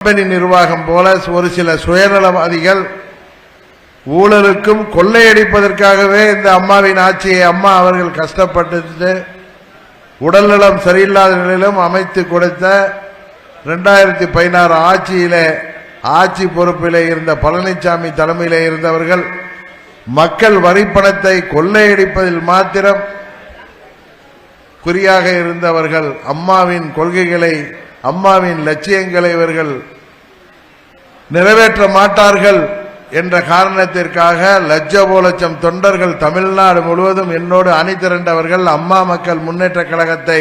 Company நிர்வாகம் போல ஒரு சில சுயநலவாதிகள் ஊழலுக்கும் கொள்ளையடிப்பதற்காகவே இந்த அம்மாவின் ஆட்சியை அம்மா அவர்கள் கஷ்டப்பட்டு உடல்நலம் சரியில்லாத நிலையிலும் அமைத்து கொடுத்த 2016 ஆட்சியிலே ஆட்சி பொறுப்பிலே இருந்த பழனிசாமி தலைமையிலே இருந்தவர்கள் மக்கள் வரிப்பணத்தை கொள்ளையடிப்பதில் மாத்திரம் குறியாக இருந்தவர்கள் அம்மாவின் கொள்கைகளை அம்மாவின் லட்சியங்களை இவர்கள் நிறைவேற்ற மாட்டார்கள் என்ற காரணத்திற்காக லட்சம் தொண்டர்கள் தமிழ்நாடு முழுவதும் என்னோடு அணி திரண்டவர்கள் அம்மா மக்கள் முன்னேற்ற கழகத்தை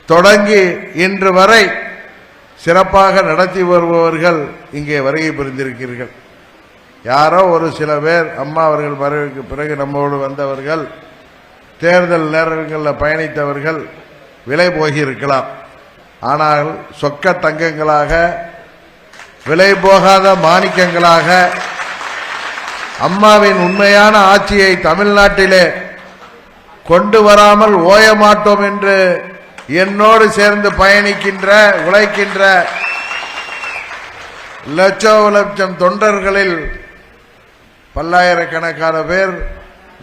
தொடங்கி இன்று வரை சிறப்பாக நடத்தி வருபவர்கள் இங்கே வருகை புரிந்திருக்கிறீர்கள். யாரோ ஒரு சில பேர் அம்மா அவர்கள் வருகைக்கு பிறகு நம்மோடு வந்தவர்கள் தேர்தல் நேரங்களில் பயணித்தவர்கள் விலை போகியிருக்கலாம். ஆனால் சொக்க தங்கங்களாக விலை போகாத மாணிக்கங்களாக அம்மாவின் உண்மையான ஆட்சியை தமிழ்நாட்டிலே கொண்டு வராமல் ஓய மாட்டோம் என்று என்னோடு சேர்ந்து பயணிக்கின்ற உழைக்கின்ற லட்சம் தொண்டர்களில் பல்லாயிரக்கணக்கான பேர்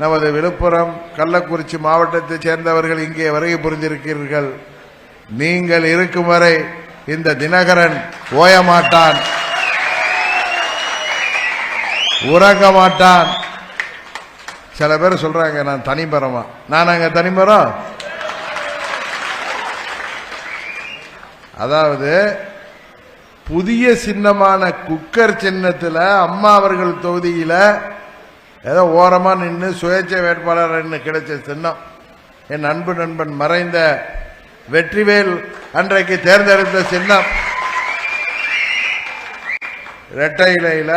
நமது விழுப்புரம் கள்ளக்குறிச்சி மாவட்டத்தைச் சேர்ந்தவர்கள் இங்கே வருகை புரிந்திருக்கிறீர்கள். நீங்கள் இருக்கும் வரை இந்த தினகரன் ஓயமாட்டான், உறங்க மாட்டான். சில பேர் சொல்றாங்க நான் தனிமரமா, நான் அங்க தனிமரம். அதாவது புதிய சின்னமான குக்கர் சின்னத்தில் அம்மா அவர்கள் தொகுதியில் ஏதோ ஓரமா நின்று சுயேட்சை வேட்பாளர் கிடைச்ச சின்னம் என் அன்பு நண்பன் மறைந்த வெற்றிவேல் அன்றைக்கு தேர்ந்தெடுத்த சின்னம். இரட்டை இலையில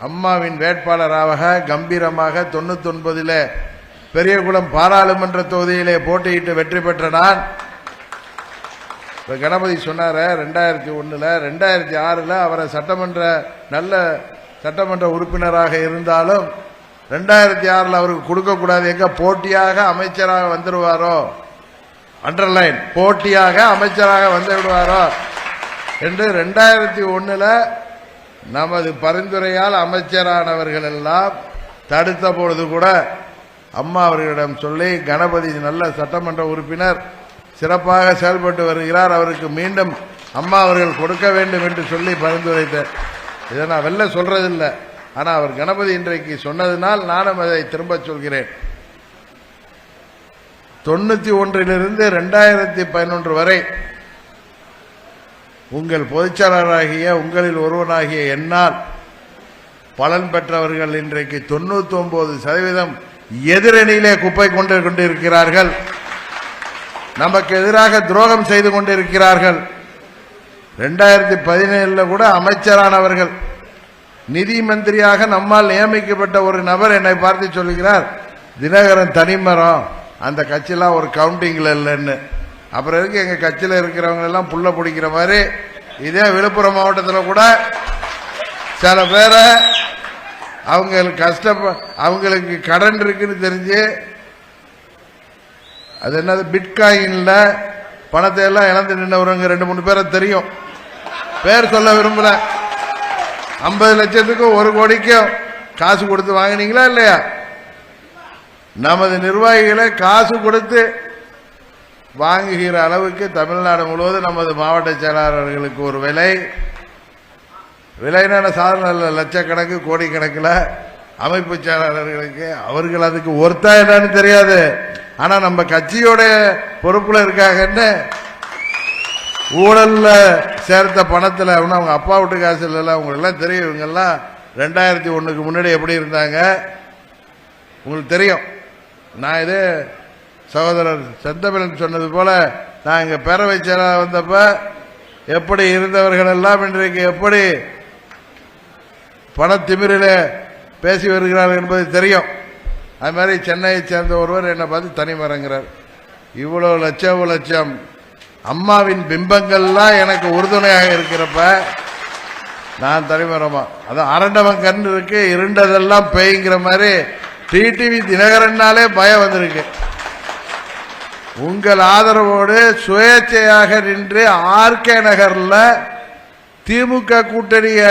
அம்மாவின் வேட்பாளராக கம்பீரமாக 99 பெரியகுளம் பாராளுமன்ற தொகுதியிலே போட்டியிட்டு வெற்றி பெற்ற நான். கணபதி சொன்னார 2001 2006 அவரை நல்ல சட்டமன்ற உறுப்பினராக இருந்தாலும் 2006 அவருக்கு கொடுக்க கூடாது, எங்க போட்டியாக அமைச்சராக வந்துடுவாரோ, அண்டர்லைன் போட்டியாக அமைச்சராக வந்து விடுவாரோ என்று 2001 நமது பரிந்துரையால் அமைச்சரானவர்கள் எல்லாம் தடுத்த பொழுது கூட அம்மா அவர்களிடம் சொல்லி கணபதி நல்ல சட்டமன்ற உறுப்பினர் சிறப்பாக செயல்பட்டு வருகிறார், அவருக்கு மீண்டும் அம்மா அவர்கள் கொடுக்க வேண்டும் என்று சொல்லி பரிந்துரைத்தார். இதை நான் வெளில சொல்றதில்லை, ஆனால் அவர் கணபதி இன்றைக்கு சொன்னதினால் நானும் அதை திரும்ப சொல்கிறேன். 91 2011 வரை உங்கள் பொதுச்செயலாளராகிய உங்களில் ஒருவனாகிய என்னால் பலன் பெற்றவர்கள் இன்றைக்கு 99% எதிரணியிலே குப்பை கொண்டு கொண்டிருக்கிறார்கள், நமக்கு எதிராக துரோகம் செய்து கொண்டிருக்கிறார்கள். 2017 கூட அமைச்சரானவர்கள் நிதி மந்திரியாக நம்மால் நியமிக்கப்பட்ட ஒரு நபர் என்னை பார்த்து சொல்லுகிறார், தினகரன் தனிமரம், அந்த கட்சியெல்லாம் ஒரு கவுண்டிங்ல இல்லைன்னு. அப்புறம் இருக்கு எங்க கட்சியில் இருக்கிறவங்க எல்லாம் புள்ள பிடிக்கிற மாதிரி இதே விழுப்புரம் மாவட்டத்தில் கூட சில பேரை அவங்களுக்கு கடன் இருக்குன்னு தெரிஞ்சு அது என்னது பிட்காயின்ல பணத்தை எல்லாம் இழந்து நின்றவங்க 2-3 பேரை தெரியும், பேர் சொல்ல விரும்பல. 50 லட்சத்துக்கும் 1 கோடிக்கும் காசு கொடுத்து வாங்கினீங்களா இல்லையா? நமது நிர்வாகிகளை காசு கொடுத்து வாங்குகிற அளவுக்கு தமிழ்நாடு முழுவதும் நமது மாவட்ட செயலாளர்களுக்கு ஒரு விலையான சாதனை லட்சக்கணக்கு கோடிக்கணக்கில் அமைப்பு செயலாளர்களுக்கு அவர்கள் அதுக்கு ஒர்த்தா என்னன்னு தெரியாது. ஆனா நம்ம கட்சியோட பொறுப்புல இருக்காங்கன்னு ஊழல்ல சேர்த்த பணத்துல அவங்க அப்பா வீட்டு காசு இல்ல, உங்களுக்கு எல்லாம் தெரியும். இவங்க எல்லாம் 2001 முன்னாடி எப்படி இருந்தாங்க உங்களுக்கு தெரியும். நான் இது சகோதரர் செந்தமிழன் சொன்னது போல நான் இங்க பேரவை செயலாளர் வந்தப்ப எப்படி இருந்தவர்கள் எல்லாம் இன்றைக்கு எப்படி பணத்திமிரில பேசி வருகிறார்கள் என்பது தெரியும். அது மாதிரி சென்னையை சேர்ந்த ஒருவர் என்னை பார்த்து தனிமரங்கிறார். இவ்வளவு லட்சம் அம்மாவின் பிம்பங்கள்லாம் எனக்கு உறுதுணையாக இருக்கிறப்ப நான் தனிமரமா? அதான் அரண்டவன் கண் இருக்கு, இருண்டதெல்லாம் பேய்ங்கிற மாதிரி டிடிவி தினகரனாலே பயம் வந்திருக்கு. உங்கள் ஆதரவோடு சுயேட்சையாக நின்று ஆர்கே நகர்ல திமுக கூட்டணிய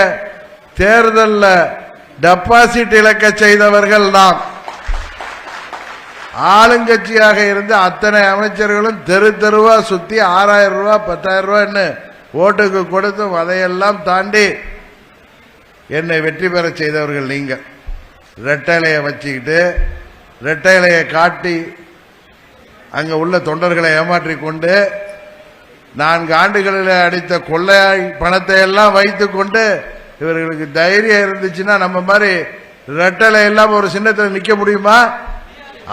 தேர்தல்ல டெபாசிட் இழக்க செய்தவர்கள் நாம். ஆளுங்கட்சியாக இருந்து அத்தனை அமைச்சர்களும் தெரு தெருவா சுத்தி 6000 ரூபாய் 10,000 ரூபாய்ன்னு ஓட்டுக்கு கொடுத்தும் அதையெல்லாம் தாண்டி என்னை வெற்றி பெற செய்தவர்கள் நீங்க. ரெட்டைலையை வச்சுக்கிட்டு ரெட்டைலையை காட்டி அங்க உள்ள தொண்டர்களை ஏமாற்றி கொண்டு 4 ஆண்டுகளில் அடித்த கொள்ளை பணத்தை எல்லாம் வைத்துக் கொண்டு இவர்களுக்கு தைரியம் இருந்துச்சுன்னா நம்ம மாதிரி ரெட்டலை எல்லாம் ஒரு சின்னத்தில் நிக்க முடியுமா?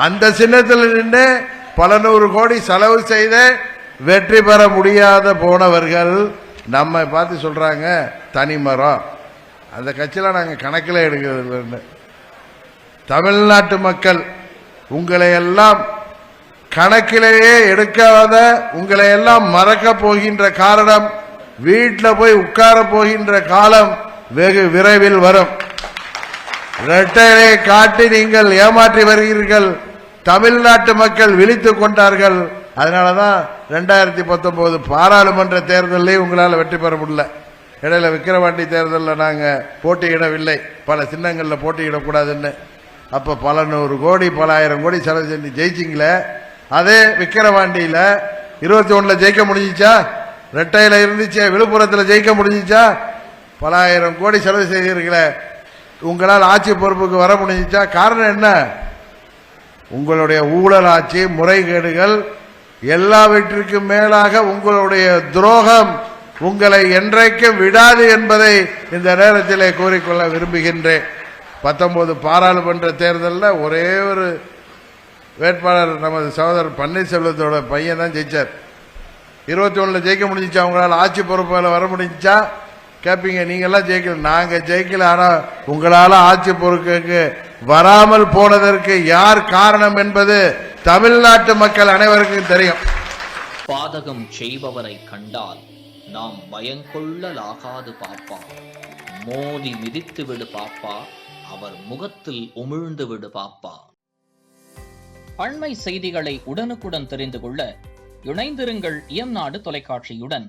அந்த சின்னத்தில் நின்று பல 100 கோடி செலவு செய்த வெற்றி பெற முடியாத போனவர்கள் நம்ம பார்த்து சொல்றாங்க தனிமரம். அந்த கட்சியில நாங்க கணக்கில் எடுக்கிறது. தமிழ்நாட்டு மக்கள் உங்களை எல்லாம் கணக்கிலேயே எடுக்காத, உங்களை எல்லாம் மறக்க போகின்ற காரணம், வீட்டில் போய் உட்கார போகின்ற காலம் வெகு விரைவில் வரும். இரட்டையை காட்டி நீங்கள் ஏமாற்றி வருகிறீர்கள். தமிழ்நாட்டு மக்கள் விழித்துக் கொண்டார்கள். அதனாலதான் 2019 பாராளுமன்ற தேர்தலில் உங்களால் வெற்றி பெற முடியல. இடையில விக்கிரவாண்டி தேர்தலில் நாங்க போட்டியிடவில்லை, பல சின்னங்களில் போட்டியிடக்கூடாதுன்னு. அப்ப பல 100 கோடி பல 1000 கோடி செலவு செஞ்சு ஜெயிச்சிங்களே. அதே விக்கிரவாண்டியில 21 ஜெயிக்க முடிஞ்சிச்சா? ரெட்டையில இருந்துச்சு. விழுப்புரத்தில் ஜெயிக்க முடிஞ்சிச்சா? பல 1000 கோடி செலவு செய்தீர்களே, உங்களால் ஆட்சி பொறுப்புக்கு வர முடிஞ்சிச்சா? காரணம் என்ன? உங்களுடைய ஊழல் ஆட்சி, முறைகேடுகள், எல்லாவற்றிற்கும் மேலாக உங்களுடைய துரோகம் உங்களை என்றைக்கும் விடாது என்பதை இந்த நேரத்தில் கூறிக்கொள்ள விரும்புகின்றேன். 19 பாராளுமன்ற தேர்தலில் ஒரே ஒரு வேட்பாளர் நமது சகோதரர் பன்னீர்செல்வத்தோட பையன் தான் ஜெயிச்சார். 21 ஜெயிக்க முடிஞ்சிச்சா? உங்களால் ஆட்சி பொறுப்பில் வர முடிஞ்சிச்சா? கேட்பீங்க, நீங்கெல்லாம் ஜெயிக்கல. நாங்க ஜெயிக்கல. ஆனா உங்களால ஆட்சி பொறுப்புக்கு வராமல் போனதற்கு யார் காரணம் என்பது தமிழ்நாட்டு மக்கள் அனைவருக்கும் தெரியும். பாதகம் செய்பவரை கண்டால் நாம் பயங்கொள்ளலாகாது பாப்பா. மோதி மிதித்து விடு பாப்பா, அவர் முகத்தில் உமிழ்ந்து விடு பாப்பா. அண்மை செய்திகளை உடனுக்குடன் தெரிந்து கொள்ள இணைந்திருங்கள் இயம்நாடு தொலைக்காட்சியுடன்.